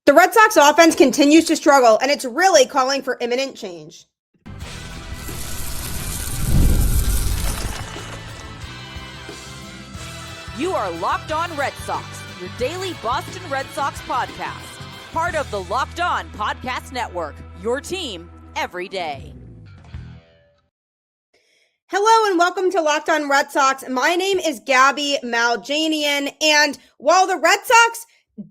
The Red Sox offense continues to struggle, and it's really calling for imminent change. You are Locked On Red Sox, your daily Boston Red Sox podcast. Part of the Locked On Podcast Network, your team every day. Hello and welcome to Locked On Red Sox. My name is Gabby Maljanian, and while the Red Sox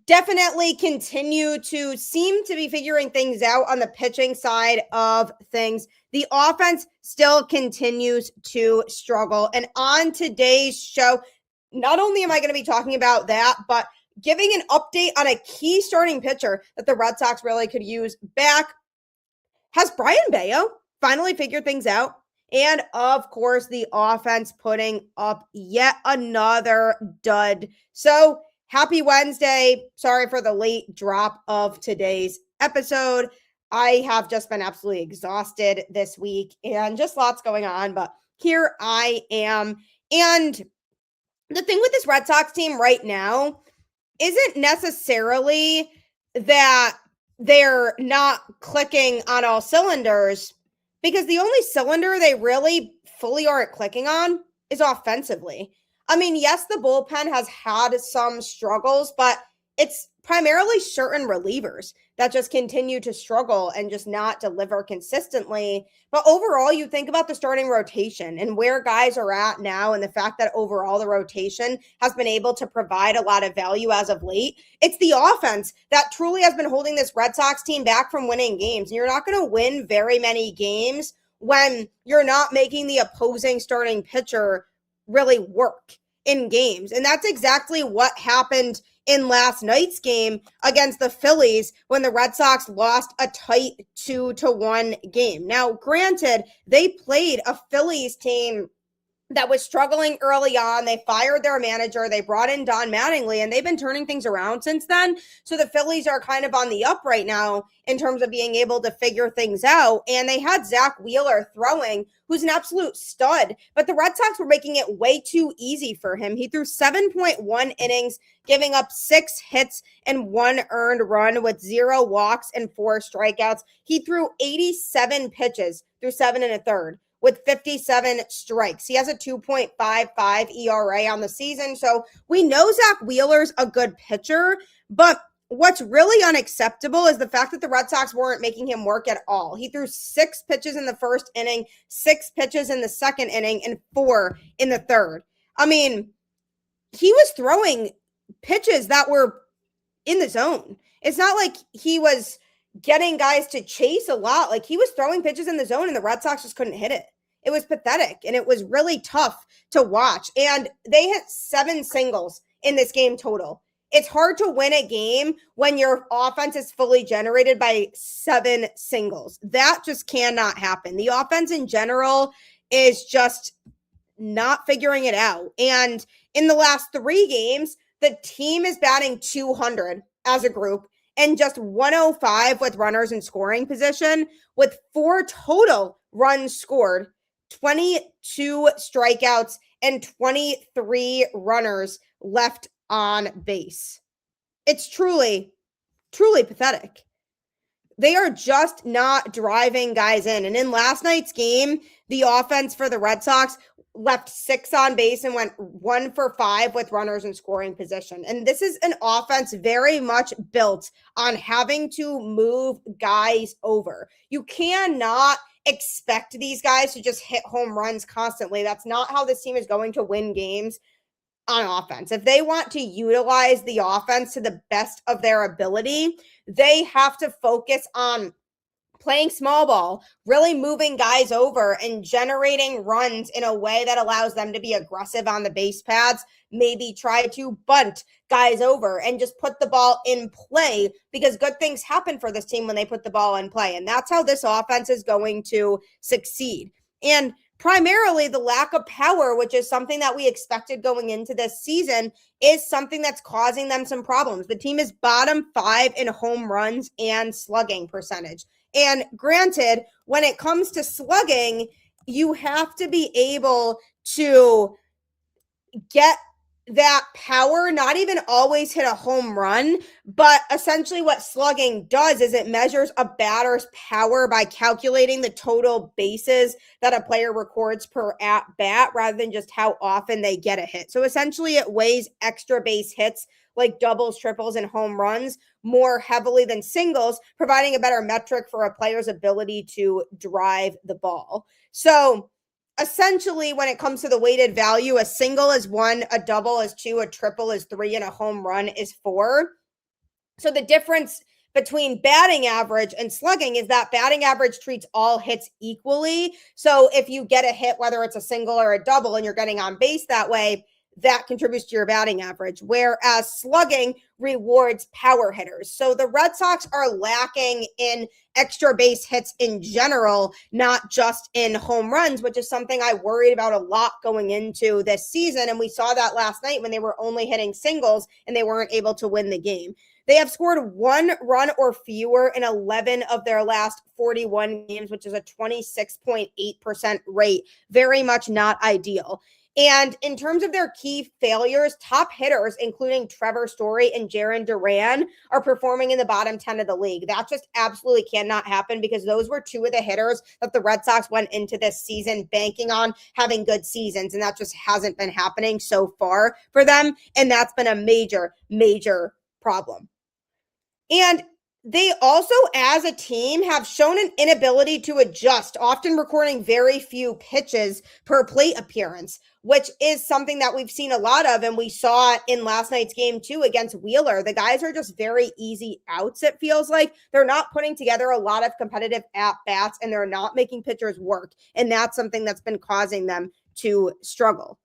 definitely continue to seem to be figuring things out on the pitching side of things, the offense still continues to struggle. And on today's show, not only am I going to be talking about that, but giving an update on a key starting pitcher that the Red Sox really could use back. Has Brayan Bello finally figured things out? And of course, the offense putting up yet another dud. So happy Wednesday. Sorry for the late drop of today's episode. I have just been absolutely exhausted this week and just lots going on, but here I am. And the thing with this Red Sox team right now isn't necessarily that they're not clicking on all cylinders, because the only cylinder they really fully aren't clicking on is offensively. I mean, yes, the bullpen has had some struggles, but it's primarily certain relievers that just continue to struggle and just not deliver consistently. But overall, you think about the starting rotation and where guys are at now, and the fact that overall the rotation has been able to provide a lot of value as of late. It's the offense that truly has been holding this Red Sox team back from winning games. And you're not going to win very many games when you're not making the opposing starting pitcher really work in games. And that's exactly what happened in last night's game against the Phillies when the Red Sox lost a tight 2-1 game. Now, granted, they played a Phillies team that was struggling early on. They fired their manager. They brought in Don Mattingly, and they've been turning things around since then. So the Phillies are kind of on the up right now in terms of being able to figure things out. And they had Zach Wheeler throwing, who's an absolute stud. But the Red Sox were making it way too easy for him. He threw 7.1 innings, giving up 6 hits and 1 earned run with 0 walks and 4 strikeouts. He threw 87 pitches through 7 1/3. with 57 strikes. He has a 2.55 ERA on the season. So we know Zach Wheeler's a good pitcher, but what's really unacceptable is the fact that the Red Sox weren't making him work at all. He threw 6 pitches in the first inning, 6 pitches in the second inning, and 4 in the third. I mean, he was throwing pitches that were in the zone. It's not like he was getting guys to chase a lot. Like, he was throwing pitches in the zone and the Red Sox just couldn't hit it. It was pathetic, and it was really tough to watch. And they hit 7 singles in this game total. It's hard to win a game when your offense is fully generated by 7 singles. That just cannot happen. The offense in general is just not figuring it out. And in the last 3 games, the team is batting 200 as a group and just 105 with runners in scoring position, with 4 total runs scored, 22 strikeouts, and 23 runners left on base. It's truly, truly pathetic. They are just not driving guys in. And in last night's game, the offense for the Red Sox left 6 on base and went 1 for 5 with runners in scoring position. And this is an offense very much built on having to move guys over. You cannot expect these guys to just hit home runs constantly. That's not how this team is going to win games on offense. If they want to utilize the offense to the best of their ability, they have to focus on playing small ball, really moving guys over and generating runs in a way that allows them to be aggressive on the base paths, maybe try to bunt guys over and just put the ball in play, because good things happen for this team when they put the ball in play. And that's how this offense is going to succeed. And primarily the lack of power, which is something that we expected going into this season, is something that's causing them some problems. The team is bottom 5 in home runs and slugging percentage. And granted, when it comes to slugging, you have to be able to get that power, not even always hit a home run, but essentially what slugging does is it measures a batter's power by calculating the total bases that a player records per at bat rather than just how often they get a hit. So essentially it weighs extra base hits like doubles, triples, and home runs more heavily than singles, providing a better metric for a player's ability to drive the ball. So essentially, when it comes to the weighted value, a single is 1, a double is 2, a triple is 3, and a home run is 4. So the difference between batting average and slugging is that batting average treats all hits equally. So if you get a hit, whether it's a single or a double, and you're getting on base that way, that contributes to your batting average, whereas slugging rewards power hitters. So the Red Sox are lacking in extra base hits in general, not just in home runs, which is something I worried about a lot going into this season. And we saw that last night when they were only hitting singles and they weren't able to win the game. They have scored 1 run or fewer in 11 of their last 41 games, which is a 26.8% rate. Very much not ideal. And in terms of their key failures, top hitters, including Trevor Story and Jarren Duran, are performing in the bottom 10 of the league. That just absolutely cannot happen because those were 2 of the hitters that the Red Sox went into this season banking on having good seasons. And that just hasn't been happening so far for them. And that's been a major, major problem. And they also, as a team, have shown an inability to adjust, often recording very few pitches per plate appearance, which is something that we've seen a lot of. And we saw in last night's game, too, against Wilyer. The guys are just very easy outs, it feels like. They're not putting together a lot of competitive at-bats, and they're not making pitchers work. And that's something that's been causing them to struggle.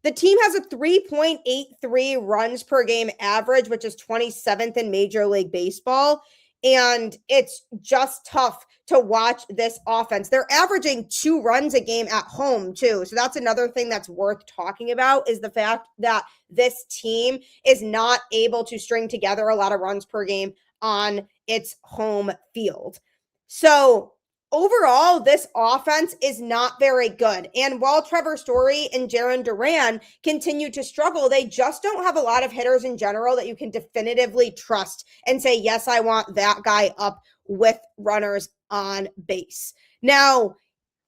The team has a 3.83 runs per game average, which is 27th in Major League Baseball. And it's just tough to watch this offense. They're averaging 2 runs a game at home, too. So that's another thing that's worth talking about is the fact that this team is not able to string together a lot of runs per game on its home field. So overall, this offense is not very good. And while Trevor Story and Jarren Duran continue to struggle, they just don't have a lot of hitters in general that you can definitively trust and say, yes, I want that guy up with runners on base. Now,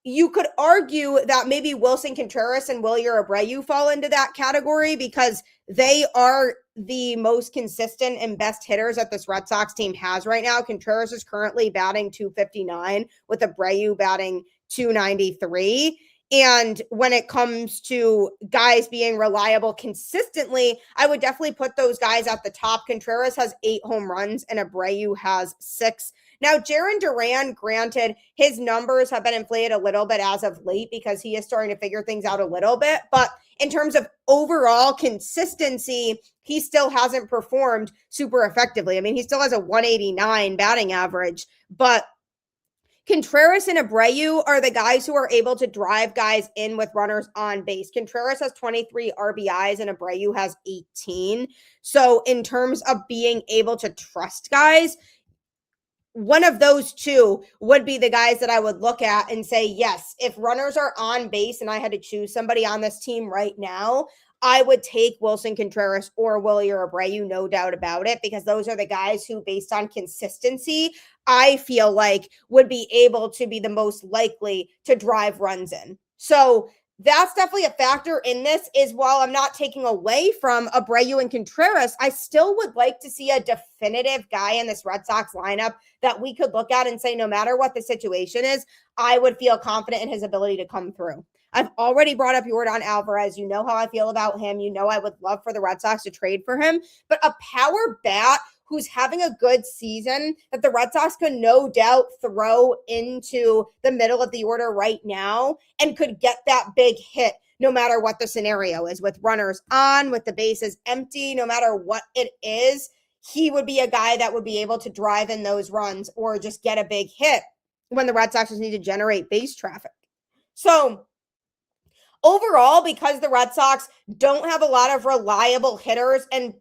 you could argue that maybe Willson, Contreras, and Wilyer, Abreu fall into that category because they are the most consistent and best hitters that this Red Sox team has right now. Contreras is currently batting .259 with Abreu batting .293. And when it comes to guys being reliable consistently, I would definitely put those guys at the top. Contreras has 8 home runs and Abreu has 6. Now, Jarren Duran, granted, his numbers have been inflated a little bit as of late because he is starting to figure things out a little bit. But in terms of overall consistency, he still hasn't performed super effectively. I mean, he still has a 189 batting average, but Contreras and Abreu are the guys who are able to drive guys in with runners on base. Contreras has 23 RBIs and Abreu has 18. So in terms of being able to trust guys, one of those 2 would be the guys that I would look at and say, yes, if runners are on base and I had to choose somebody on this team right now, I would take Willson, Contreras, or Wilyer, Abreu, no doubt about it, because those are the guys who, based on consistency, I feel like would be able to be the most likely to drive runs in. So that's definitely a factor in this. Is while I'm not taking away from Abreu and Contreras, I still would like to see a definitive guy in this Red Sox lineup that we could look at and say, no matter what the situation is, I would feel confident in his ability to come through. I've already brought up Yordan Alvarez. You know how I feel about him. You know I would love for the Red Sox to trade for him. But a power bat who's having a good season that the Red Sox could no doubt throw into the middle of the order right now and could get that big hit no matter what the scenario is, with runners on, with the bases empty, no matter what it is, he would be a guy that would be able to drive in those runs or just get a big hit when the Red Sox just need to generate base traffic. So overall, because the Red Sox don't have a lot of reliable hitters and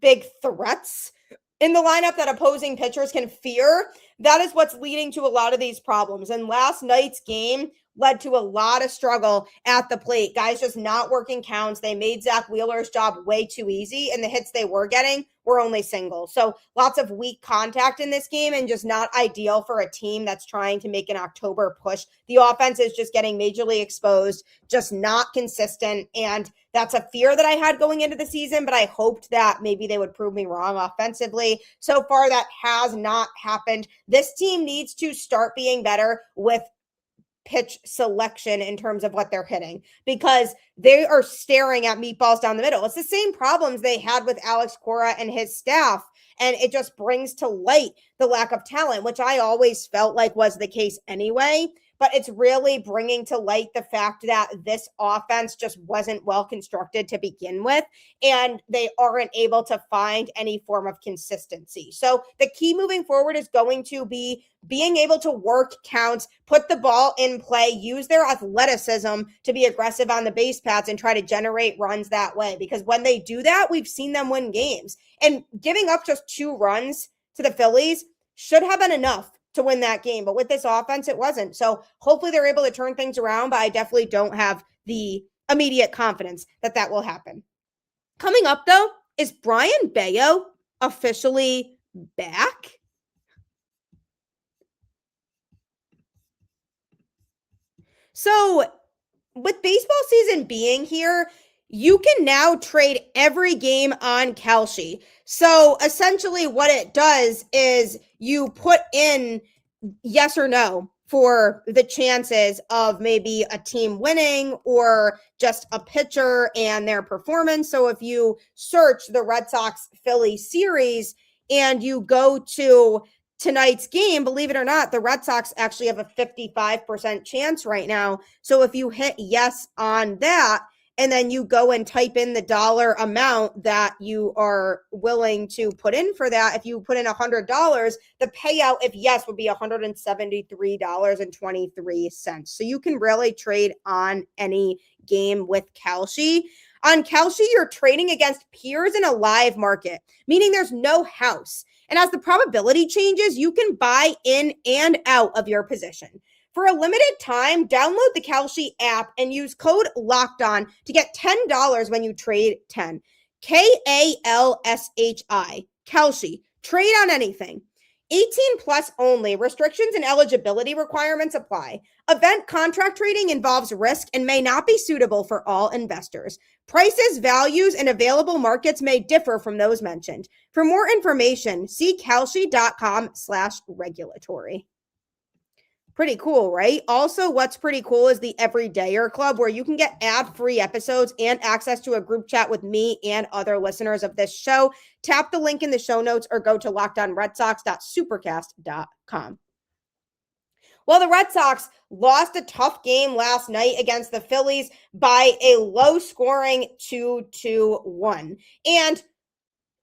big threats in the lineup that opposing pitchers can fear, that is what's leading to a lot of these problems. And last night's game led to a lot of struggle at the plate. Guys just not working counts. They made Zach Wheeler's job way too easy, and the hits they were getting were only singles. So lots of weak contact in this game and just not ideal for a team that's trying to make an October push. The offense is just getting majorly exposed, just not consistent. And that's a fear that I had going into the season, but I hoped that maybe they would prove me wrong offensively. So far, that has not happened. This team needs to start being better with pitch selection in terms of what they're hitting, because they are staring at meatballs down the middle. It's the same problems they had with Alex Cora and his staff. And it just brings to light the lack of talent, which I always felt like was the case anyway. But it's really bringing to light the fact that this offense just wasn't well constructed to begin with, and they aren't able to find any form of consistency. So the key moving forward is going to be being able to work counts, put the ball in play, use their athleticism to be aggressive on the base paths and try to generate runs that way. Because when they do that, we've seen them win games. And giving up just 2 runs to the Phillies should have been enough to win that game. But with this offense, it wasn't. So hopefully they're able to turn things around, but I definitely don't have the immediate confidence that that will happen. Coming up, though, is Brayan Bello officially back? So with baseball season being here, you can now trade every game on Kalshi. So essentially what it does is you put in yes or no for the chances of maybe a team winning or just a pitcher and their performance. So if you search the Red Sox Philly series and you go to tonight's game, believe it or not, the Red Sox actually have a 55% chance right now. So if you hit yes on that, and then you go and type in the dollar amount that you are willing to put in for that. If you put in $100, the payout, if yes, would be $173.23. So you can really trade on any game with Kalshi. On Kalshi, you're trading against peers in a live market, meaning there's no house. And as the probability changes, you can buy in and out of your position. For a limited time, download the Kalshi app and use code LOCKEDON to get $10 when you trade 10. Kalshi. Kalshi. Trade on anything. 18 plus only. Restrictions and eligibility requirements apply. Event contract trading involves risk and may not be suitable for all investors. Prices, values, and available markets may differ from those mentioned. For more information, see kalshi.com/regulatory. Pretty cool, right? Also, what's pretty cool is the Everydayer Club, where you can get ad-free episodes and access to a group chat with me and other listeners of this show. Tap the link in the show notes or go to lockedonredsox.supercast.com. Well, the Red Sox lost a tough game last night against the Phillies by a low-scoring 2-1. And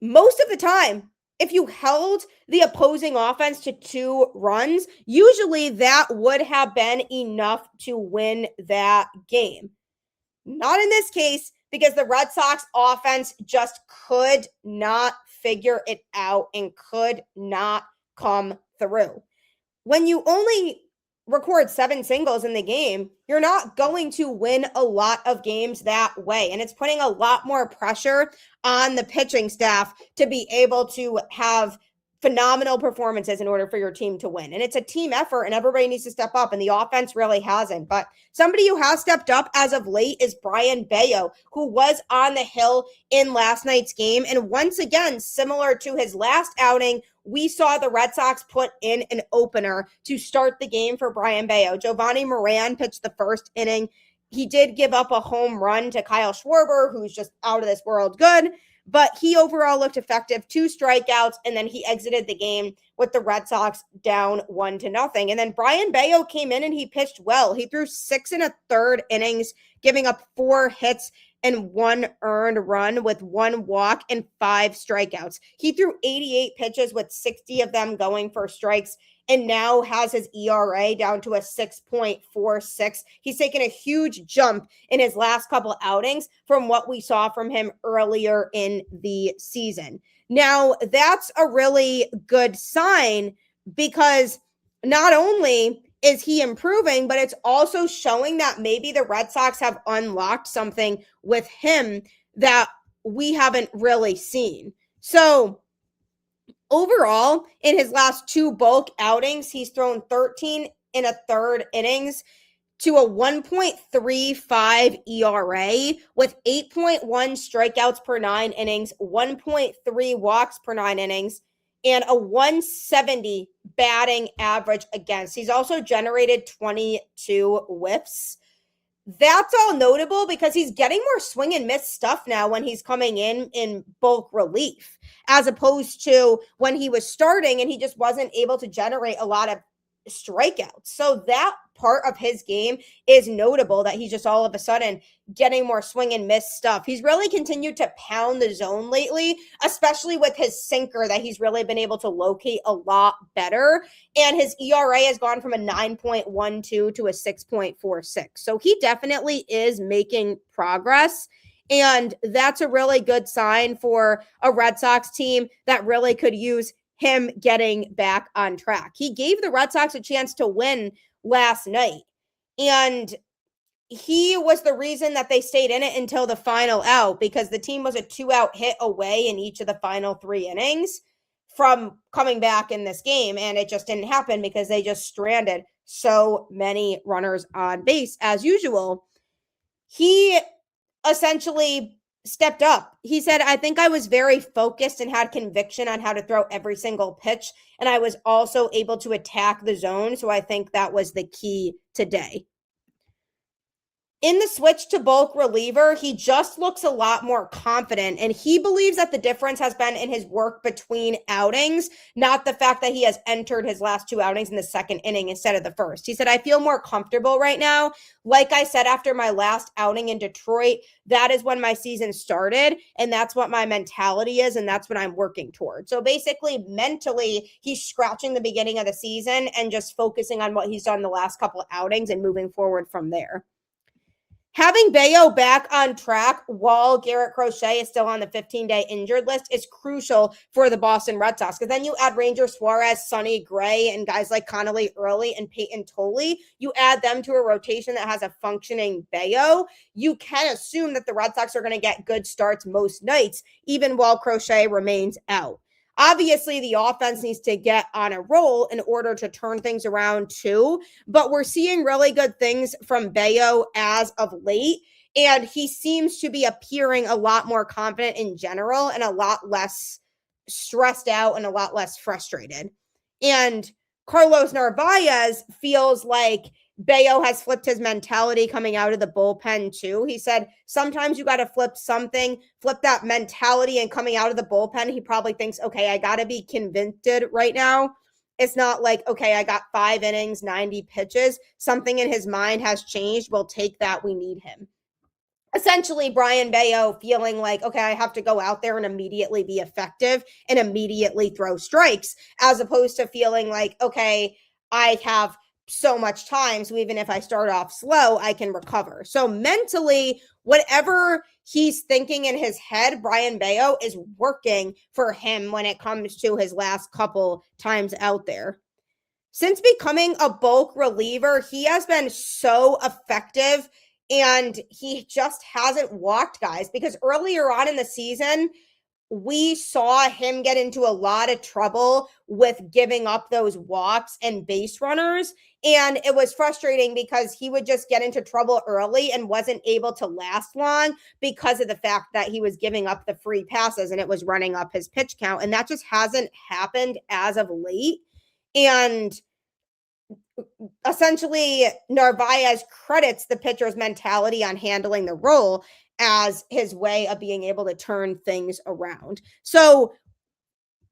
most of the time, if you held the opposing offense to 2 runs, usually that would have been enough to win that game. Not in this case, because the Red Sox offense just could not figure it out and could not come through. When you only record 7 singles in the game, you're not going to win a lot of games that way. And it's putting a lot more pressure on the pitching staff to be able to have phenomenal performances in order for your team to win. And it's a team effort and everybody needs to step up, and the offense really hasn't. But somebody who has stepped up as of late is Brayan Bello, who was on the hill in last night's game. And once again, similar to his last outing, we saw the Red Sox put in an opener to start the game for Brayan Bello. Giovanni Moran pitched the first inning. He did give up a home run to Kyle Schwarber, who's just out of this world good, but he overall looked effective, 2 strikeouts, and then he exited the game with the Red Sox down 1-0. And then Brayan Bello came in and he pitched well. He threw 6 1/3 innings, giving up 4 hits and 1 earned run with 1 walk and 5 strikeouts. He threw 88 pitches with 60 of them going for strikes, and now has his ERA down to a 6.46. He's taken a huge jump in his last couple outings from what we saw from him earlier in the season. Now, that's a really good sign, because not only is he improving, but it's also showing that maybe the Red Sox have unlocked something with him that we haven't really seen. So overall, in his last 2 bulk outings, he's thrown 13 and a third innings to a 1.35 ERA with 8.1 strikeouts per 9 innings, 1.3 walks per 9 innings, and a 170 batting average against. He's also generated 22 whiffs. That's all notable because he's getting more swing and miss stuff now when he's coming in bulk relief, as opposed to when he was starting and he just wasn't able to generate a lot of strikeouts. So that part of his game is notable, that he's just all of a sudden getting more swing and miss stuff. He's really continued to pound the zone lately, especially with his sinker that he's really been able to locate a lot better. And his ERA has gone from a 9.12 to a 6.46. So he definitely is making progress. And that's a really good sign for a Red Sox team that really could use him getting back on track. He gave the Red Sox a chance to win last night, and he was the reason that they stayed in it until the final out, because the team was a 2-out hit away in each of the final 3 innings from coming back in this game, and it just didn't happen because they just stranded so many runners on base as usual. He essentially stepped up. He said, I think I was very focused and had conviction on how to throw every single pitch. And I was also able to attack the zone. So I think that was the key today. In the switch to bulk reliever, he just looks a lot more confident, and he believes that the difference has been in his work between outings, not the fact that he has entered his last 2 outings in the second inning instead of the first. He said, I feel more comfortable right now. Like I said, after my last outing in Detroit, that is when my season started, and that's what my mentality is, and that's what I'm working towards. So basically, mentally, he's scratching the beginning of the season and just focusing on what he's done the last couple of outings and moving forward from there. Having Bello back on track while Garrett Crochet is still on the 15-day injured list is crucial for the Boston Red Sox, because then you add Ranger Suarez, Sonny Gray, and guys like Connolly Early and Peyton Tolley. You add them to a rotation that has a functioning Bello. You can assume that the Red Sox are going to get good starts most nights, even while Crochet remains out. Obviously, the offense needs to get on a roll in order to turn things around too, but we're seeing really good things from Bello as of late, and he seems to be appearing a lot more confident in general and a lot less stressed out and a lot less frustrated. And Carlos Narvaez feels like Bello has flipped his mentality coming out of the bullpen too. He said, sometimes you got to flip that mentality, and coming out of the bullpen, he probably thinks, okay, I got to be convinced right now. It's not like, okay, I got 5 innings, 90 pitches. Something in his mind has changed. We'll take that. We need him. Essentially, Brayan Bello feeling like, okay, I have to go out there and immediately be effective and immediately throw strikes, as opposed to feeling like, okay, I have so much time, so even if I start off slow, I can recover. So mentally, whatever he's thinking in his head, Brayan Bello is working for him when it comes to his last couple times out there. Since becoming a bulk reliever, he has been so effective, and he just hasn't walked guys, because earlier on in the season, we saw him get into a lot of trouble with giving up those walks and base runners. And it was frustrating because he would just get into trouble early and wasn't able to last long because of the fact that he was giving up the free passes and it was running up his pitch count. And that just hasn't happened as of late. And essentially, Narvaez credits the pitcher's mentality on handling the role as his way of being able to turn things around. So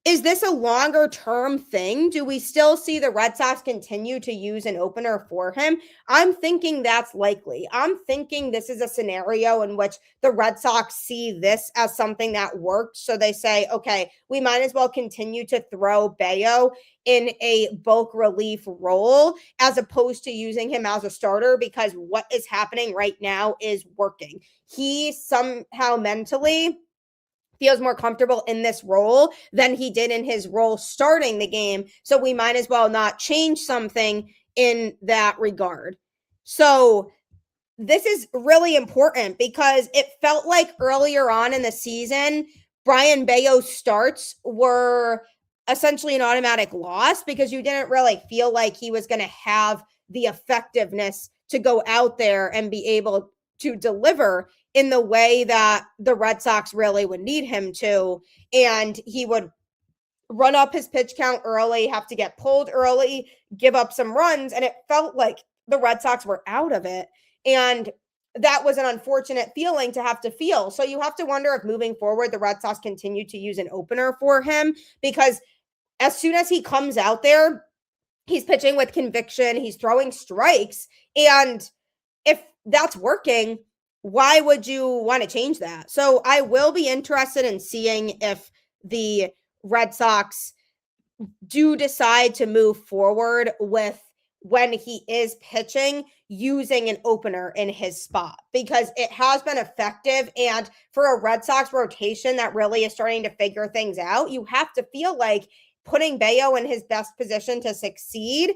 is this a longer term thing? Do we still see the Red Sox continue to use an opener for him? I'm thinking that's likely. I'm thinking this is a scenario in which the Red Sox see this as something that works. So they say, okay, we might as well continue to throw Bello in a bulk relief role as opposed to using him as a starter, because what is happening right now is working. He somehow mentally feels more comfortable in this role than he did in his role starting the game. So we might as well not change something in that regard. So this is really important because it felt like earlier on in the season, Brayan Bello's starts were essentially an automatic loss because you didn't really feel like he was going to have the effectiveness to go out there and be able to deliver in the way that the Red Sox really would need him to. And he would run up his pitch count early, have to get pulled early, give up some runs. And it felt like the Red Sox were out of it. And that was an unfortunate feeling to have to feel. So you have to wonder if moving forward, the Red Sox continue to use an opener for him, because as soon as he comes out there, he's pitching with conviction, he's throwing strikes. And if that's working, why would you want to change that? So I will be interested in seeing if the Red Sox do decide to move forward with, when he is pitching, using an opener in his spot, because it has been effective. And for a Red Sox rotation that really is starting to figure things out, you have to feel like putting Bello in his best position to succeed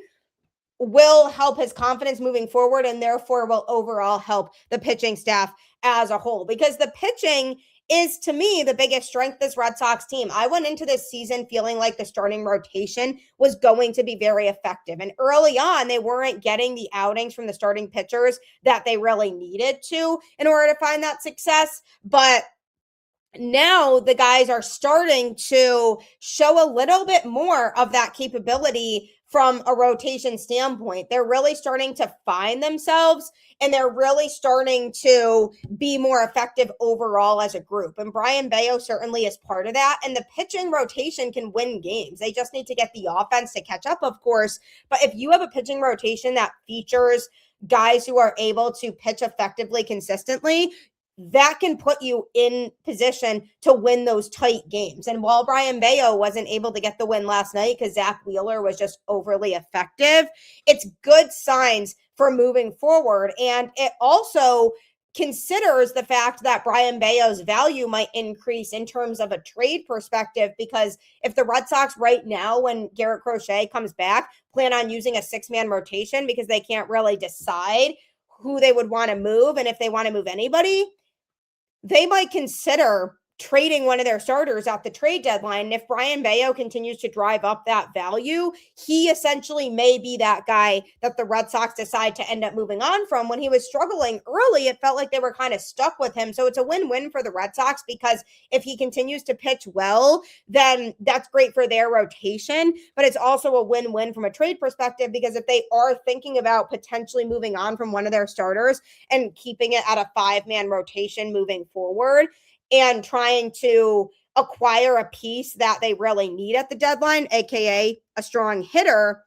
will help his confidence moving forward, and therefore will overall help the pitching staff as a whole, because the pitching is, to me, the biggest strength of this Red Sox team. I went into this season feeling like the starting rotation was going to be very effective. And early on, they weren't getting the outings from the starting pitchers that they really needed to in order to find that success. But now the guys are starting to show a little bit more of that capability from a rotation standpoint. They're really starting to find themselves, and they're really starting to be more effective overall as a group. And Brayan Bello certainly is part of that. And the pitching rotation can win games. They just need to get the offense to catch up, of course. But if you have a pitching rotation that features guys who are able to pitch effectively consistently, that can put you in position to win those tight games. And while Brayan Bello wasn't able to get the win last night because Zach Wheeler was just overly effective, it's good signs for moving forward. And it also considers the fact that Brayan Bello's value might increase in terms of a trade perspective, because if the Red Sox right now, when Garrett Crochet comes back, plan on using a 6-man rotation because they can't really decide who they would want to move and if they want to move anybody, they might consider trading one of their starters at the trade deadline. And if Brayan Bello continues to drive up that value, he essentially may be that guy that the Red Sox decide to end up moving on from. When he was struggling early, it felt like they were kind of stuck with him. So it's a win-win for the Red Sox, because if he continues to pitch well, then that's great for their rotation. But it's also a win-win from a trade perspective, because if they are thinking about potentially moving on from one of their starters and keeping it at a 5-man rotation moving forward, and trying to acquire a piece that they really need at the deadline, aka a strong hitter,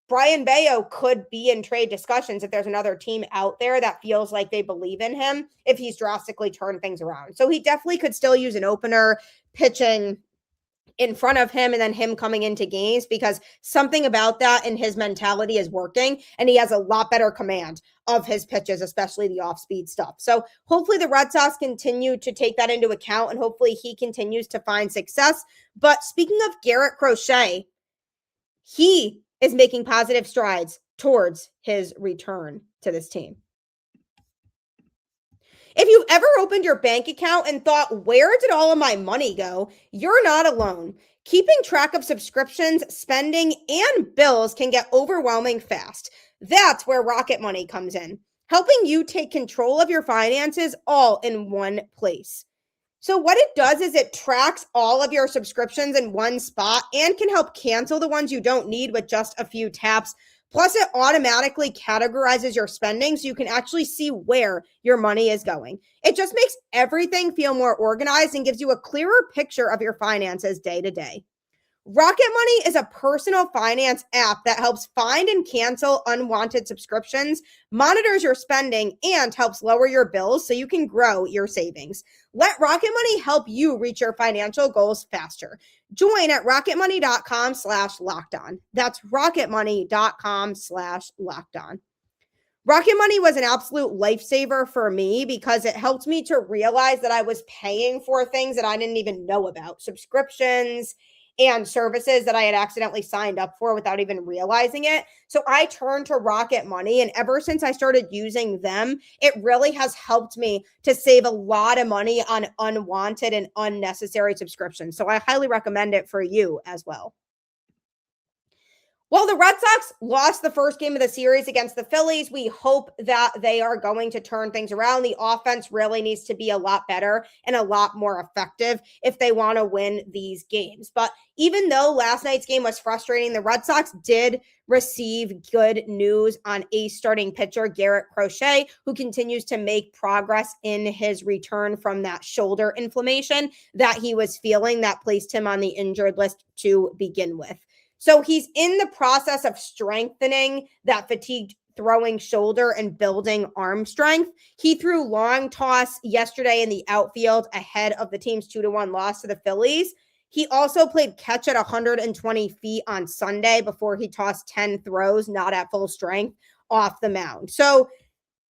Brayan Bello could be in trade discussions if there's another team out there that feels like they believe in him, if he's drastically turned things around. So he definitely could still use an opener pitching in front of him and then him coming into games, because something about that in his mentality is working, and he has a lot better command of his pitches, especially the off-speed stuff. So hopefully the Red Sox continue to take that into account, and hopefully he continues to find success. But speaking of Garrett Crochet, he is making positive strides towards his return to this team. If you've ever opened your bank account and thought, where did all of my money go? You're not alone. Keeping track of subscriptions, spending, and bills can get overwhelming fast. That's where Rocket Money comes in, helping you take control of your finances all in one place. So what it does is it tracks all of your subscriptions in one spot and can help cancel the ones you don't need with just a few taps. Plus, it automatically categorizes your spending so you can actually see where your money is going. It just makes everything feel more organized and gives you a clearer picture of your finances day to day. Rocket Money is a personal finance app that helps find and cancel unwanted subscriptions, monitors your spending, and helps lower your bills so you can grow your savings. Let Rocket Money help you reach your financial goals faster. Join at rocketmoney.com/lockedon. That's rocketmoney.com/lockedon. Rocket Money was an absolute lifesaver for me because it helped me to realize that I was paying for things that I didn't even know about, subscriptions and services that I had accidentally signed up for without even realizing it. So I turned to Rocket Money, and ever since I started using them, it really has helped me to save a lot of money on unwanted and unnecessary subscriptions. So I highly recommend it for you as well. Well, the Red Sox lost the first game of the series against the Phillies. We hope that they are going to turn things around. The offense really needs to be a lot better and a lot more effective if they want to win these games. But even though last night's game was frustrating, the Red Sox did receive good news on ace starting pitcher Garrett Crochet, who continues to make progress in his return from that shoulder inflammation that he was feeling that placed him on the injured list to begin with. So he's in the process of strengthening that fatigued throwing shoulder and building arm strength. He threw long toss yesterday in the outfield ahead of the team's 2-1 loss to the Phillies. He also played catch at 120 feet on Sunday before he tossed 10 throws, not at full strength, off the mound. So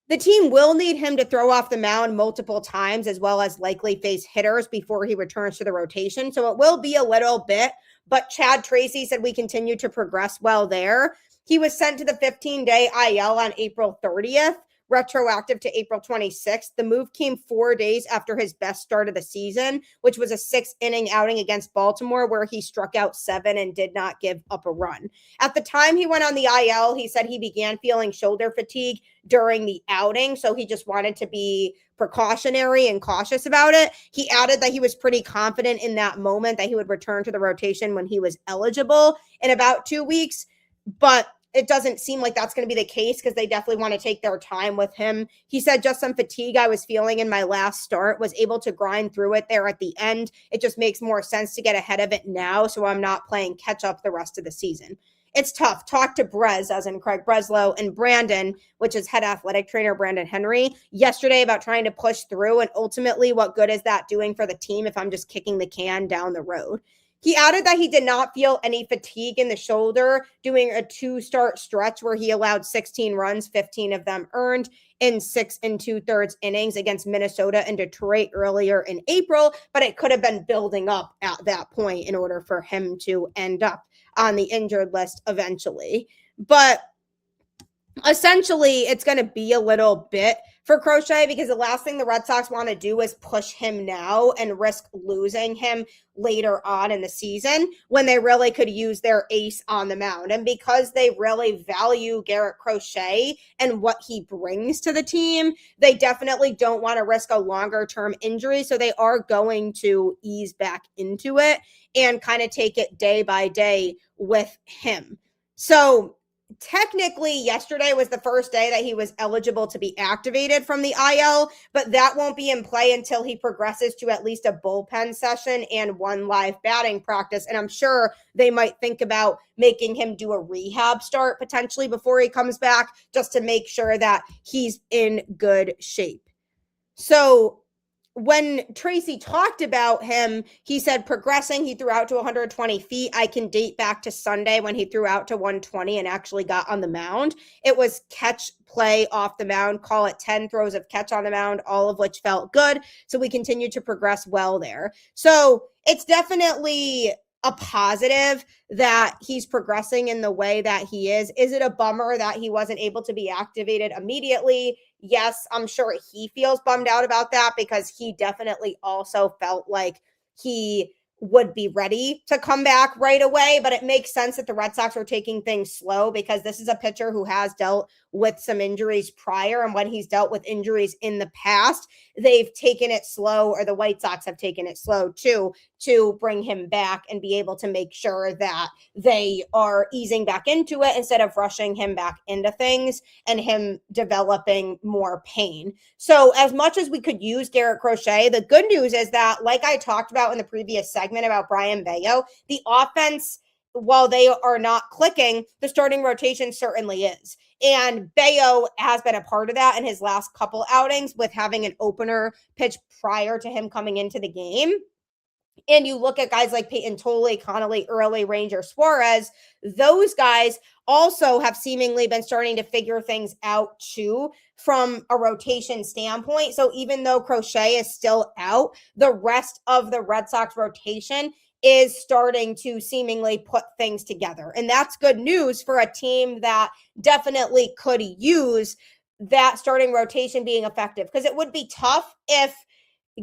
the team will need him to throw off the mound multiple times, as well as likely face hitters before he returns to the rotation. So it will be a little bit, but Chad Tracy said we continue to progress well there. He was sent to the 15-day IL on April 30th, retroactive to April 26th. The move came 4 days after his best start of the season, which was a 6-inning outing against Baltimore, where he struck out 7 and did not give up a run. At the time he went on the IL, he said he began feeling shoulder fatigue during the outing, so he just wanted to be precautionary and cautious about it. He added that he was pretty confident in that moment that he would return to the rotation when he was eligible in about 2 weeks, but it doesn't seem like that's going to be the case because they definitely want to take their time with him. He said just some fatigue I was feeling in my last start, was able to grind through it there at the end. It just makes more sense to get ahead of it now, so I'm not playing catch up the rest of the season. It's tough. Talk to Brez, as in Craig Breslow, and Brandon, which is head athletic trainer Brandon Henry, yesterday about trying to push through, and ultimately what good is that doing for the team if I'm just kicking the can down the road? He added that he did not feel any fatigue in the shoulder doing a 2-start stretch where he allowed 16 runs, 15 of them earned in 6 2/3 innings against Minnesota and Detroit earlier in April, but it could have been building up at that point in order for him to end up on the injured list eventually. But essentially, it's going to be a little bit for Crochet because the last thing the Red Sox want to do is push him now and risk losing him later on in the season when they really could use their ace on the mound. And because they really value Garrett Crochet and what he brings to the team, they definitely don't want to risk a longer-term injury. So they are going to ease back into it and kind of take it day by day with him. So technically, yesterday was the first day that he was eligible to be activated from the IL, but that won't be in play until he progresses to at least a bullpen session and 1 live batting practice. And I'm sure they might think about making him do a rehab start potentially before he comes back, just to make sure that he's in good shape. So when Tracy talked about him, he said progressing, he threw out to 120 feet. I can date back to Sunday when he threw out to 120 and actually got on the mound. It was catch, play off the mound, call it 10 throws of catch on the mound, all of which felt good. So we continued to progress well there. So it's definitely a positive that he's progressing in the way that he is. Is it a bummer that he wasn't able to be activated immediately? Yes, I'm sure he feels bummed out about that because he definitely also felt like he would be ready to come back right away. But it makes sense that the Red Sox are taking things slow because this is a pitcher who has dealt with some injuries prior. And when he's dealt with injuries in the past, they've taken it slow, or the White Sox have taken it slow too, to bring him back and be able to make sure that they are easing back into it instead of rushing him back into things and him developing more pain. So as much as we could use Garrett Crochet, the good news is that, like I talked about in the previous segment about Brayan Bello, the offense, while they are not clicking, the starting rotation certainly is. And Bello has been a part of that in his last couple outings with having an opener pitch prior to him coming into the game. And you look at guys like Peyton Tolley, Connolly, Early, Ranger, Suarez, those guys also have seemingly been starting to figure things out too from a rotation standpoint. So even though Crochet is still out, the rest of the Red Sox rotation is starting to seemingly put things together. And that's good news for a team that definitely could use that starting rotation being effective, because it would be tough if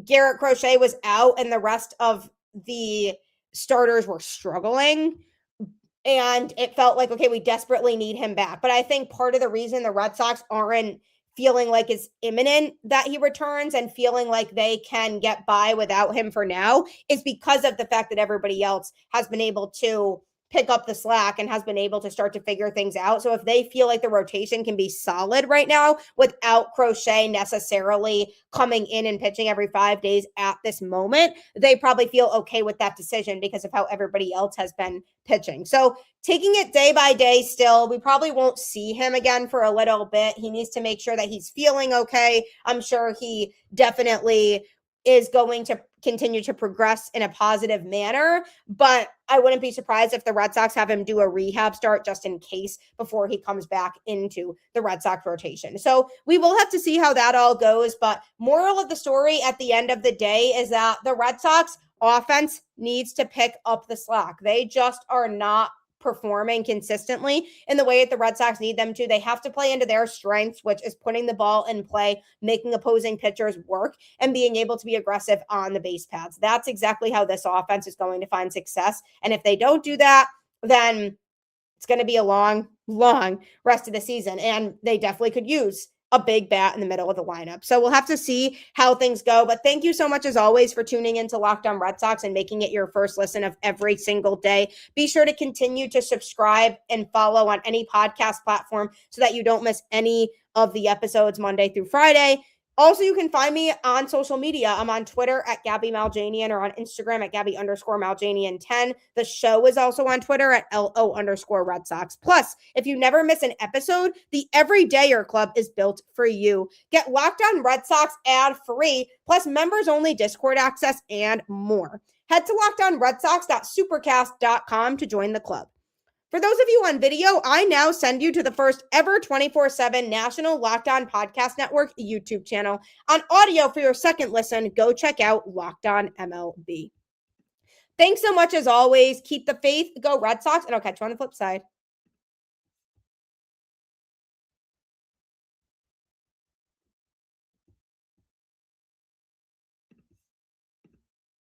Garrett Crochet was out and the rest of the starters were struggling and it felt like, okay, we desperately need him back. But I think part of the reason the Red Sox aren't feeling like it's imminent that he returns and feeling like they can get by without him for now is because of the fact that everybody else has been able to pick up the slack and has been able to start to figure things out. So if they feel like the rotation can be solid right now without Crochet necessarily coming in and pitching every 5 days at this moment, they probably feel okay with that decision because of how everybody else has been pitching. So taking it day by day still, we probably won't see him again for a little bit. He needs to make sure that he's feeling okay. I'm sure he definitely is going to continue to progress in a positive manner, but I wouldn't be surprised if the Red Sox have him do a rehab start just in case before he comes back into the Red Sox rotation. So we will have to see how that all goes, but moral of the story at the end of the day is that the Red Sox offense needs to pick up the slack. They just are not performing consistently in the way that the Red Sox need them to. They have to play into their strengths, which is putting the ball in play, making opposing pitchers work, and being able to be aggressive on the base paths. That's exactly how this offense is going to find success. And if they don't do that, then it's going to be a long rest of the season. And they definitely could use a big bat in the middle of the lineup. So we'll have to see how things go. But thank you so much, as always, for tuning into Locked On Red Sox and making it your first listen of every single day. Be sure to continue to subscribe and follow on any podcast platform so that you don't miss any of the episodes Monday through Friday. Also, you can find me on social media. I'm on Twitter at Gabby Maljanian or on Instagram at Gabby_Maljanian10. The show is also on Twitter at LO_Red Sox. Plus, if you never miss an episode, the Everydayer Club is built for you. Get Locked On Red Sox ad-free, plus members-only Discord access and more. Head to LockedOnRedSox.supercast.com to join the club. For those of you on video, I now send you to the first ever 24/7 National Locked On Podcast Network YouTube channel. On audio for your second listen, go check out Locked On MLB. Thanks so much as always. Keep the faith, go Red Sox, and I'll catch you on the flip side.